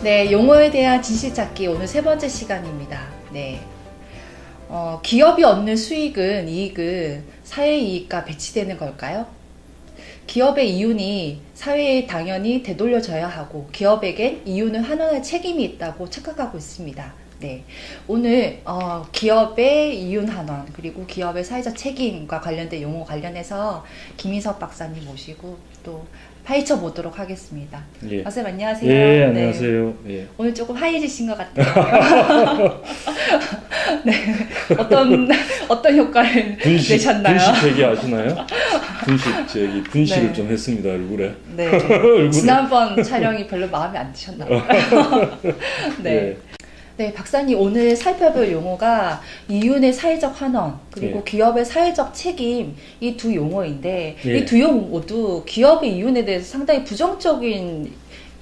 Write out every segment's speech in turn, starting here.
네, 용어에 대한 진실 찾기 오늘 세 번째 시간입니다. 네. 기업이 얻는 수익은, 이익은 사회이익과 배치되는 걸까요? 기업의 이윤이 사회에 당연히 되돌려져야 하고 기업에겐 이윤을 환원할 책임이 있다고 착각하고 있습니다. 네, 오늘 기업의 이윤 환원 그리고 기업의 사회적 책임과 관련된 용어 관련해서 김인석 박사님 모시고 또 파헤쳐 보도록 하겠습니다. 예. 박사님 안녕하세요. 예, 안녕하세요. 네. 예. 오늘 조금 하얘지신 것 같아요. 네, 어떤 효과를 내셨나요? 분식 제기 아시나요? 분식을 네. 좀 했습니다, 얼굴에. 네. 얼굴에. 지난번 촬영이 별로 마음에 안 드셨나 봐요. 네. 예. 네, 박사님 오늘 살펴볼 용어가 이윤의 사회적 환원 그리고 예. 기업의 사회적 책임 이 두 용어인데 예. 이 두 용어 모두 기업의 이윤에 대해서 상당히 부정적인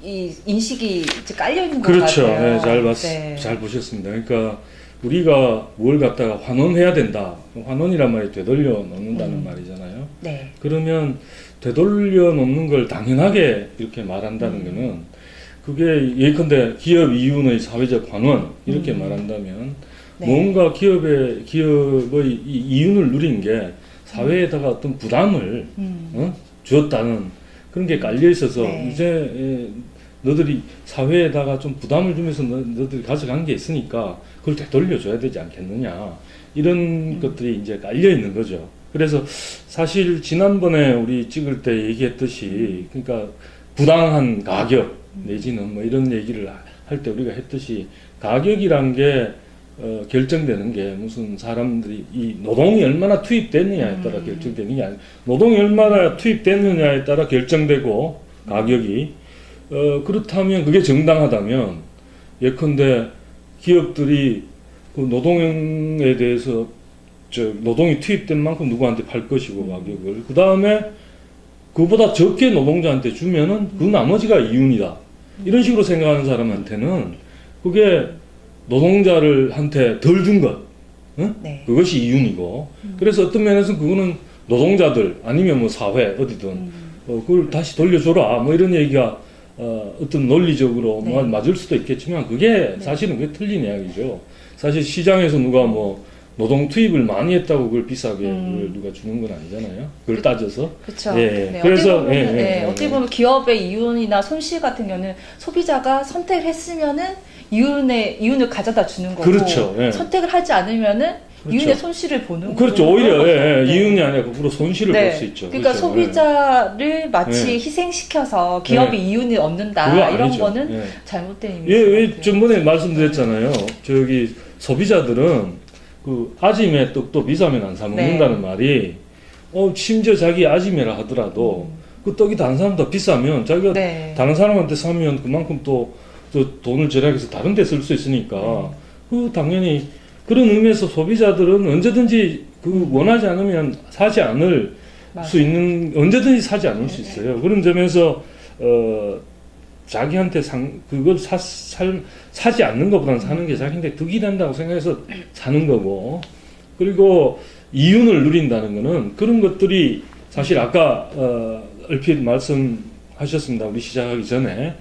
이 인식이 이제 깔려 있는 것 그렇죠. 같아요. 네, 잘 보셨습니다. 그러니까 우리가 뭘 갖다가 환원해야 된다. 환원이란 말이 되돌려 놓는다는 말이잖아요. 네. 그러면 되돌려 놓는 걸 당연하게 이렇게 말한다는 거는 그게 예컨대 기업 이윤의 사회적 환원 이렇게 말한다면 네. 뭔가 기업의 이 이윤을 누린 게 사회에다가 어떤 부담을 주었다는 그런 게 깔려 있어서 네. 이제 너들이 사회에다가 좀 부담을 주면서 너들이 가져간 게 있으니까 그걸 되돌려줘야 되지 않겠느냐 이런 것들이 이제 깔려 있는 거죠. 그래서 사실 지난번에 우리 찍을 때 얘기했듯이 그러니까 부당한 가격 내지는 뭐 이런 얘기를 할 때 우리가 했듯이 가격이란 게 결정되는 게 무슨 사람들이 이 노동이 얼마나 투입됐느냐에 따라 결정되는 게 아니고 노동이 얼마나 투입됐느냐에 따라 결정되고 가격이 그렇다면 그게 정당하다면 예컨대 기업들이 그 노동에 대해서 노동이 투입된 만큼 누구한테 팔 것이고 가격을 그 다음에 그보다 적게 노동자한테 주면은 그 나머지가 이윤이다. 이런 식으로 생각하는 사람한테는 그게 노동자들한테 덜 준 것, 응? 네. 그것이 이윤이고. 그래서 어떤 면에서 그거는 노동자들 아니면 뭐 사회 어디든 그걸 다시 돌려줘라. 뭐 이런 얘기가 어떤 논리적으로 네. 뭐 맞을 수도 있겠지만 그게 사실은 그게 틀린 이야기죠. 사실 시장에서 누가 뭐 노동 투입을 많이 했다고 그걸 비싸게 그걸 누가 주는 건 아니잖아요. 그걸 따져서. 그렇죠. 예, 네, 그래서 어떻게 보면 기업의 이윤이나 손실 같은 경우는 소비자가 선택을 했으면은 이윤을 가져다 주는 거고 그렇죠. 예. 선택을 하지 않으면은 그렇죠. 이윤의 손실을 보는 거고 그렇죠. 오히려 네. 이윤이 아니라 거꾸로 손실을 네. 볼 수 있죠. 그러니까 그렇죠. 소비자를 마치 네. 희생시켜서 기업이 이윤을 얻는다 그거 이런 아니죠. 거는 예. 잘못된 예, 의미인 왜 것 같아요. 전번에 말씀드렸잖아요. 저기 소비자들은 그 아지매 떡도 비싸면 안 사 먹는다는 말이 심지어 자기 아지매라 하더라도 그 떡이 다른 사람보다 비싸면 자기가 네. 다른 사람한테 사면 그만큼 또 돈을 절약해서 다른 데 쓸 수 있으니까 그 당연히 그런 의미에서 소비자들은 언제든지 그 원하지 않으면 사지 않을 맞아요. 수 있는 언제든지 사지 않을 수 있어요. 그런 점에서 자기한테 그걸 사지 않는 것보다는 사는 게 자기한테 득이 된다고 생각해서 사는 거고 그리고 이윤을 누린다는 거는 그런 것들이 사실 아까 얼핏 말씀하셨습니다. 우리 시작하기 전에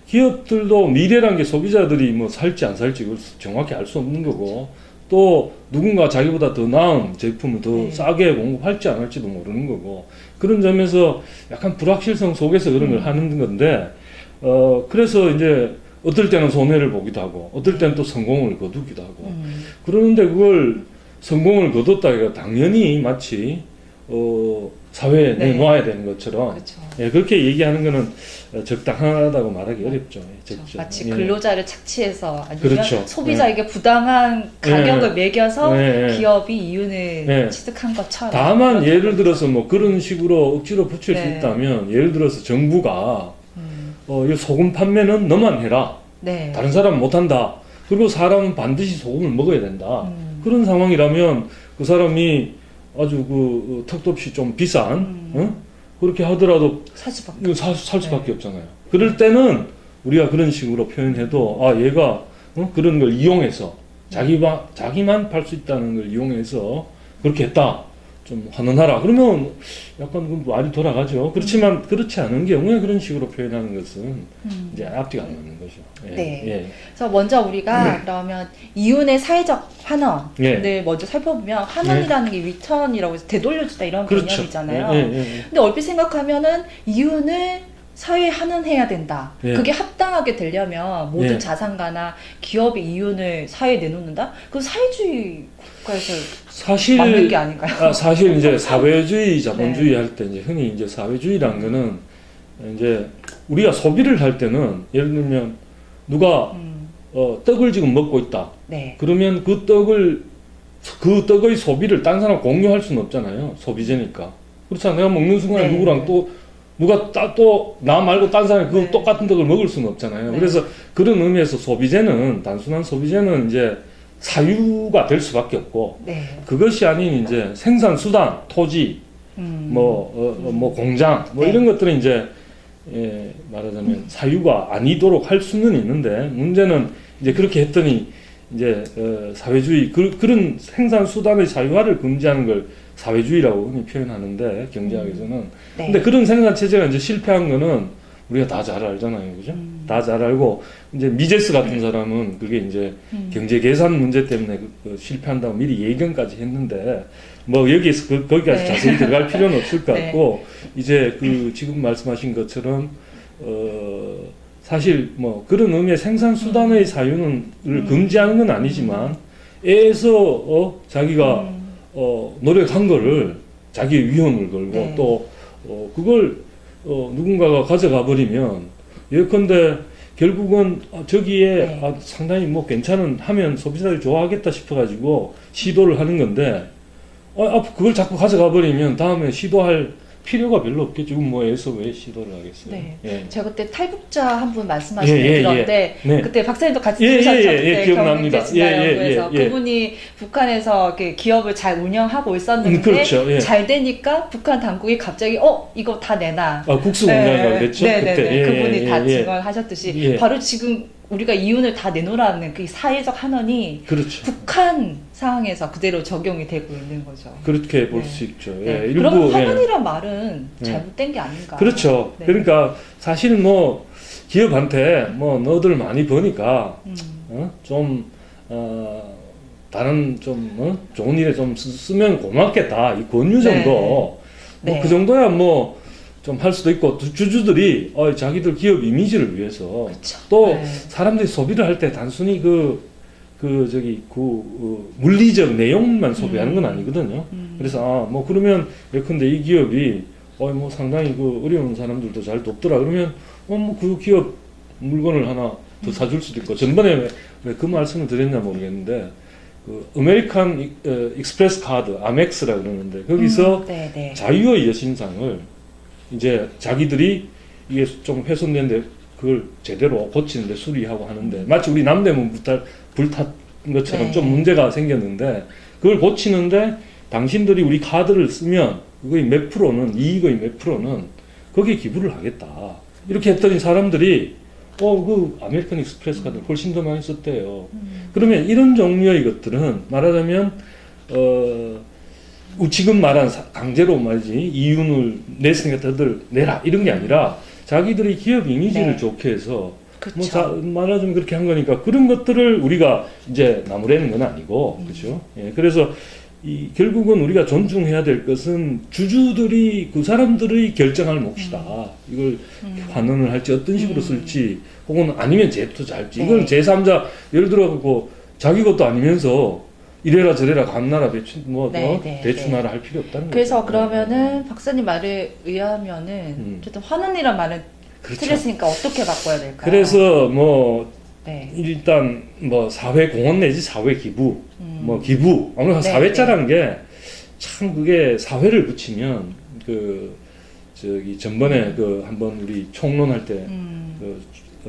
기업들도 미래란 게 소비자들이 뭐 살지 안 살지 그걸 정확히 알 수 없는 거고 또 누군가 자기보다 더 나은 제품을 더 싸게 공급할지 안 할지도 모르는 거고 그런 점에서 약간 불확실성 속에서 그런 걸 하는 건데 그래서 이제 어떨 때는 손해를 보기도 하고 어떨 때는 또 성공을 거두기도 하고 그러는데 그걸 성공을 거뒀다가 당연히 마치 사회에 네. 내놓아야 되는 것처럼 그렇죠. 예, 그렇게 얘기하는 거는 적당하다고 말하기 어렵죠. 그렇죠. 마치 근로자를 착취해서 아니면 그렇죠. 소비자에게 부당한 가격을 매겨서 기업이 이윤을 취득한 것처럼. 다만 예를 들어서 뭐 그런 식으로 억지로 붙일 수 네. 있다면 예를 들어서 정부가 이 소금 판매는 너만 해라. 네. 다른 사람은 못한다. 그리고 사람은 반드시 소금을 먹어야 된다. 그런 상황이라면 그 사람이 아주 그 턱도 없이 좀 비싼 그렇게 하더라도 살 수밖에 살 수밖에 없잖아요. 그럴 때는 우리가 그런 식으로 표현해도 얘가 그런 걸 이용해서 자기만 팔 수 있다는 걸 이용해서 그렇게 했다. 좀 환원하라. 그러면 약간 그 말이 돌아가죠. 그렇지만 그렇지 않은 경우에 그런 식으로 표현하는 것은 이제 앞뒤가 안 맞는 거죠. 예. 네. 예. 그래서 먼저 우리가 그러면 이윤의 사회적 환원을 예. 먼저 살펴보면 환원이라는 게 리턴이라고 해서 되돌려주다 이런 그렇죠. 개념이잖아요. 예, 예, 예. 근데 얼핏 생각하면은 이윤을 사회에 환원해야 된다. 예. 그게 합당하게 되려면 모든 예. 자산가나 기업의 이윤을 사회에 내놓는다? 그럼 사회주의 국가에서 사실 맞는 게 아닌가요? 사실 이제 사회주의, 자본주의 할 때 이제 흔히 이제 사회주의라는 거는 이제 우리가 소비를 할 때는 예를 들면 누가 떡을 지금 먹고 있다. 네. 그러면 그 떡의 소비를 딴 사람 공유할 수는 없잖아요. 소비재니까. 그렇잖아. 내가 먹는 순간에 네. 누구랑 또 누가 또 나 말고 딴 사람이 그 네. 똑같은 떡을 먹을 수는 없잖아요. 네. 그래서 그런 의미에서 소비재는 단순한 소비재는 이제 사유가 될 수밖에 없고 네. 그것이 아닌 이제 생산 수단, 토지, 뭐 공장, 뭐 네. 이런 것들은 이제 말하자면 사유가 아니도록 할 수는 있는데 문제는 이제 그렇게 했더니 이제 사회주의 그런 생산 수단의 자유화를 금지하는 걸 사회주의라고 흔히 표현하는데 경제학에서는 네. 근데 그런 생산 체제가 이제 실패한 거는 우리가 다 잘 알잖아요, 그죠? 다 잘 알고 이제 미제스 같은 사람은 그게 이제 경제 계산 문제 때문에 실패한다고 미리 예견까지 했는데 뭐 여기에서 거기까지 네. 자세히 들어갈 필요는 없을 것 네. 같고 이제 그 지금 말씀하신 것처럼 사실 뭐 그런 의미의 생산 수단의 사유는 금지하는 건 아니지만 애에서 자기가 노력한 거를 자기의 위험을 걸고 네. 또 그걸 누군가가 가져가 버리면 예컨대 결국은 저기에 네. 상당히 뭐 괜찮은 하면 소비자들이 좋아하겠다 싶어가지고 시도를 하는 건데 그걸 자꾸 가져가 버리면 다음에 시도할 필요가 별로 없겠죠. 뭐 애서 왜 시도를 하겠어요. 네. 예. 제가 그때 탈북자 한 분 말씀하시는 예, 예, 그런데 네. 그때 박사님도 같이 예, 들으셨죠? 예, 예, 그때 기억납니다. 경제진화연구에서 예, 예, 예. 그분이 북한에서 이렇게 기업을 잘 운영하고 있었는데 그렇죠. 예. 잘 되니까 북한 당국이 갑자기 이거 다 내놔. 국수 공장이라고 그랬죠. 네네네. 그때. 그분이 다 예. 증언하셨듯이 예. 바로 지금 우리가 이윤을 다 내놓으라는 그 사회적 환원이 그렇죠. 북한 상황에서 그대로 적용이 되고 있는 거죠. 그렇게 볼 네. 수 있죠. 네. 예. 그러면 예. 환원이란 말은 네. 잘못된 게 아닌가. 그렇죠. 네. 그러니까 사실 뭐 기업한테 뭐 너들 많이 버니까 다른 좀 좋은 일에 좀 쓰면 고맙겠다 이 권유 정도 뭐 네. 그 정도야 뭐 좀 할 수도 있고 또 주주들이 자기들 기업 이미지를 위해서 그렇죠. 또 네. 사람들이 소비를 할 때 단순히 물리적 내용만 소비하는 건 아니거든요. 그래서 뭐 그러면 예컨대 이 기업이 뭐 상당히 그 어려운 사람들도 잘 돕더라 그러면 뭐 그 기업 물건을 하나 더 사줄 수도 있고 전번에 왜 그 말씀을 드렸냐 모르겠는데 그 아메리칸 익스프레스 카드 아멕스라 그러는데 거기서 네, 네. 자유의 여신상을 이제 자기들이 이게 좀 훼손된데 그걸 제대로 고치는데 수리하고 하는데 마치 우리 남대문 불탔 것처럼 네. 좀 문제가 생겼는데 그걸 고치는데 당신들이 우리 카드를 쓰면 그거의 몇 프로는 이익의 몇 프로는 거기에 기부를 하겠다 이렇게 했더니 사람들이 그 아메리칸 익스프레스 카드 훨씬 더 많이 썼대요. 그러면 이런 종류의 것들은 말하자면 지금 말한 강제로 말이지 이윤을 냈으니까 너들 내라 이런 게 아니라 자기들이 기업 이미지를 네. 좋게 해서 그렇죠. 말하자면 그렇게 한 거니까 그런 것들을 우리가 이제 나무라는 건 아니고 그렇죠. 예, 그래서 결국은 우리가 존중해야 될 것은 주주들이 그 사람들의 결정할 몫이다. 이걸 환원을 할지 어떤 식으로 쓸지 혹은 아니면 재투자할지 네. 이건 제3자 예를 들어 자기 것도 아니면서 이래라 저래라 감나라 배추 대추나라 할 필요 없다는 거죠. 그래서 그러면은 박사님 말에 의하면은 어쨌든 환원이란 말은 그렇죠. 틀렸으니까 어떻게 바꿔야 될까요? 그래서 뭐 네. 일단 뭐 사회 공헌 내지 사회 기부 뭐 기부 아무래도 네, 사회자라는 게 참 그게 사회를 붙이면 전번에 한번 우리 총론할 때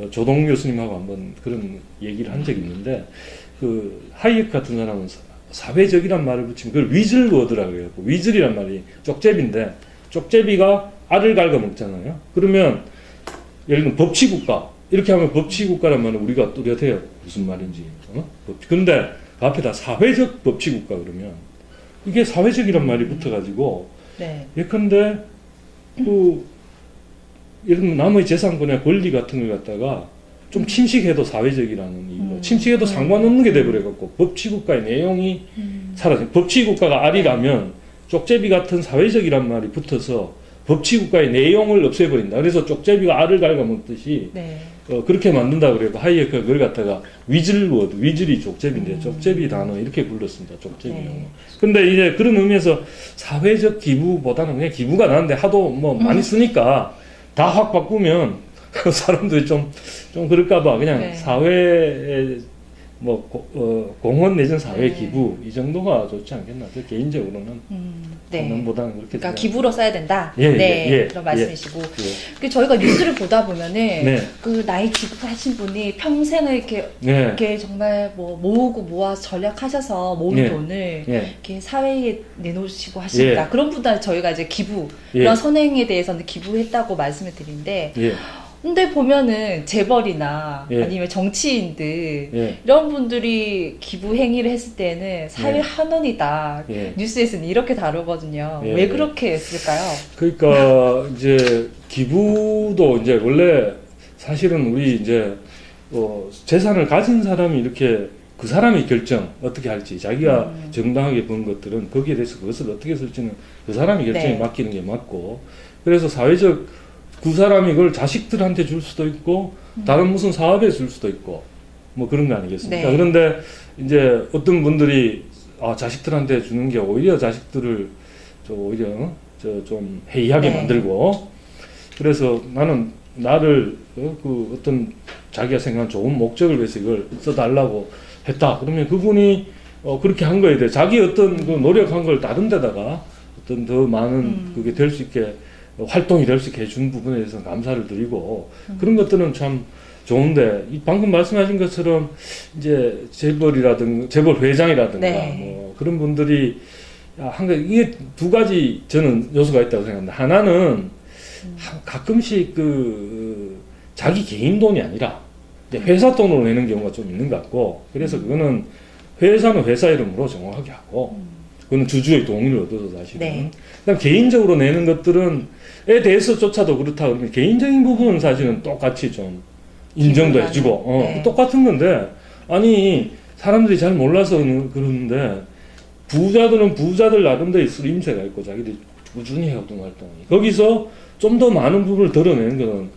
조동 교수님하고 한번 그런 얘기를 한 적이 있는데 하이에크 같은 사람은 사회적이란 말을 붙이면 그걸 위즐워드라고 해요. 위즐이란 말이 쪽제비인데 쪽제비가 알을 갉아 먹잖아요. 그러면 예를 들면 법치국가 이렇게 하면 법치국가란 말은 우리가 뚜렷해요. 무슨 말인지. 근데 그 앞에다 사회적 법치국가 그러면 이게 사회적이란 말이 붙어가지고 네. 예컨대 그 이런 남의 재산권의 권리 같은 걸 갖다가 좀 침식해도 사회적이라는 이유로 침식해도 상관없는 게 돼버려갖고 법치국가의 내용이 사라져. 법치국가가 R이라면 쪽제비 같은 사회적이란 말이 붙어서 법치국가의 내용을 없애버린다. 그래서 쪽제비가 R을 갉아먹듯이 네. 그렇게 만든다 그래고 하이에크가 그걸 갖다가 위즐워드, 위즐이 쪽제비인데 쪽제비 단어 이렇게 불렀습니다. 쪽제비 용어. 네. 근데 이제 그런 의미에서 사회적 기부보다는 그냥 기부가 나는데 하도 뭐 많이 쓰니까 다 확 바꾸면 사람들이 좀 그럴까봐 그냥 네. 사회에 뭐 공헌 내지는 사회 네. 기부 이 정도가 좋지 않겠나. 저 개인적으로는 네. 공헌보다는 그렇게. 그러니까 생각합니다. 기부로 써야 된다. 예, 네, 예, 예, 그런 말씀이시고. 예. 그 저희가 뉴스를 보다 보면은 네. 그 나이 기부하신 분이 평생을 이렇게 네. 이렇게 정말 뭐 모으고 모아서 전략하셔서 모은 예. 돈을 예. 이렇게 사회에 내놓으시고 하십니다. 예. 그런 분들 저희가 이제 기부 예. 이런 선행에 대해서는 기부했다고 말씀을 드리는데, 예. 근데 보면은 재벌이나 예. 아니면 정치인들 예. 이런 분들이 기부 행위를 했을 때는 사회 예. 한원이다. 예. 뉴스에서는 이렇게 다루거든요. 예. 왜 그렇게 했을까요? 그러니까 이제 기부도 이제 원래 사실은 우리 이제 재산을 가진 사람이 이렇게 그 사람이 결정 어떻게 할지 자기가 정당하게 번 것들은 거기에 대해서 그것을 어떻게 쓸지는 그 사람이 결정에 네. 맡기는 게 맞고, 그래서 사회적 그 사람이 그걸 자식들한테 줄 수도 있고 다른 무슨 사업에 줄 수도 있고 뭐 그런 거 아니겠습니까? 네. 그런데 이제 어떤 분들이 자식들한테 주는 게 오히려 자식들을 오히려 좀 해이하게 네. 만들고, 그래서 나는 나를 그 어떤 자기가 생각한 좋은 목적을 위해서 이걸 써달라고 했다. 그러면 그분이 그렇게 한 거에 대해 자기 어떤 그 노력한 걸 다른 데다가 어떤 더 많은 그게 될 수 있게 활동이 될 수 있게 해준 부분에 대해서 감사를 드리고, 그런 것들은 참 좋은데, 방금 말씀하신 것처럼 이제 재벌이라든가 재벌 회장이라든가 네. 뭐 그런 분들이 이게 두 가지 저는 요소가 있다고 생각합니다. 하나는 가끔씩 자기 개인 돈이 아니라 이제 회사 돈으로 내는 경우가 좀 있는 것 같고, 그래서 그거는 회사는 회사 이름으로 정확하게 하고, 그거는 주주의 동의를 얻어서 사실은. 네. 그다음 개인적으로 내는 것들은에 대해서조차도 그렇다 그러면 개인적인 부분은 사실은 똑같이 좀 인정도 기부하는. 해주고, 네. 똑같은 건데, 아니 사람들이 잘 몰라서 그러는데 부자들은 부자들 나름대로 쓰임새가 있고 자기들이 꾸준히 해오던 활동이 거기서 좀 더 많은 부분을 덜어내는 거는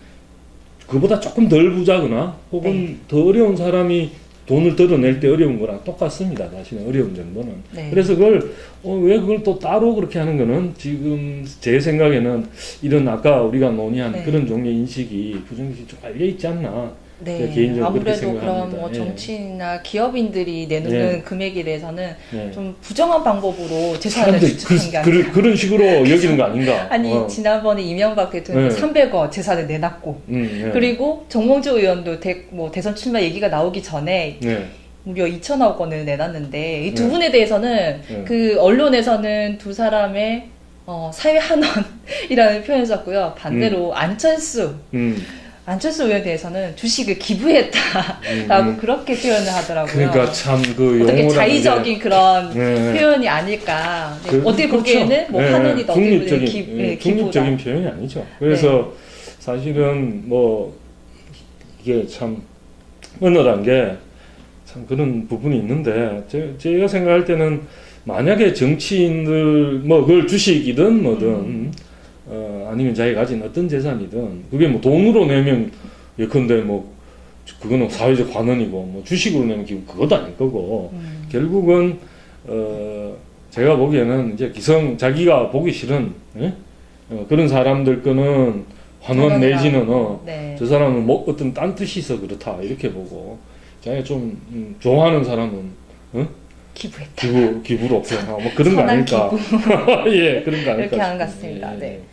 그보다 조금 덜 부자거나 혹은 네. 더 어려운 사람이 돈을 덜어낼 때 어려운 거랑 똑같습니다. 사실은 어려운 정도는. 네. 그래서 그걸 왜 그걸 또 따로 그렇게 하는 거는 지금 제 생각에는 이런 아까 우리가 논의한 네. 그런 종류의 인식이 부정인식이 좀 깔려 있지 않나. 네. 개인적으로 그렇게 아무래도 그런 생각합니다. 뭐 예. 정치인이나 기업인들이 내놓는 예. 금액에 대해서는 네. 좀 부정한 방법으로 재산을 사람들이 추측한 게 아니라. 그런 식으로 여기는 거 아닌가? 아니 지난번에 이명박 대통령이 네. 300억 재산을 내놨고, 예. 그리고 정몽주 의원도 대선 출마 얘기가 나오기 전에 네. 무려 2천억 원을 내놨는데 이 두 네. 분에 대해서는 네. 그 언론에서는 두 사람의 사회 한원이라는 표현을 썼고요. 반대로 안철수 의원에 대해서는 주식을 기부했다라고 그렇게 표현을 하더라고요. 그러니까 참 그 어떻게 용어라는 자의적인 그런 네. 표현이 아닐까. 어떻게 그렇죠. 보기에는 뭐 네. 한원이다, 어떻게 보기에는 중립적인 기부다. 중립적인 표현이 아니죠. 그래서 사실은 뭐 이게 참 은어란 게 참 그런 부분이 있는데 제가 생각할 때는 만약에 정치인들 뭐 그걸 주식이든 뭐든 아니면 자기가 가진 어떤 재산이든 그게 뭐 돈으로 내면 예컨대 뭐 그거는 사회적 관원이고 뭐 주식으로 내면 기부 그것도 아닐 거고 결국은 제가 보기에는 이제 자기가 보기 싫은 그런 사람들 거는 환원 내지는 네. 저 사람은 뭐 어떤 딴 뜻이 있어 그렇다 이렇게 보고 자기가 좀 좋아하는 사람은 기부했다. 기부로 표현하고 뭐 그런 거 선한 아닐까. 기부. 예, 그런 거 아닐까. 이렇게 하는 것 싶습니다. 같습니다. 예, 네. 예.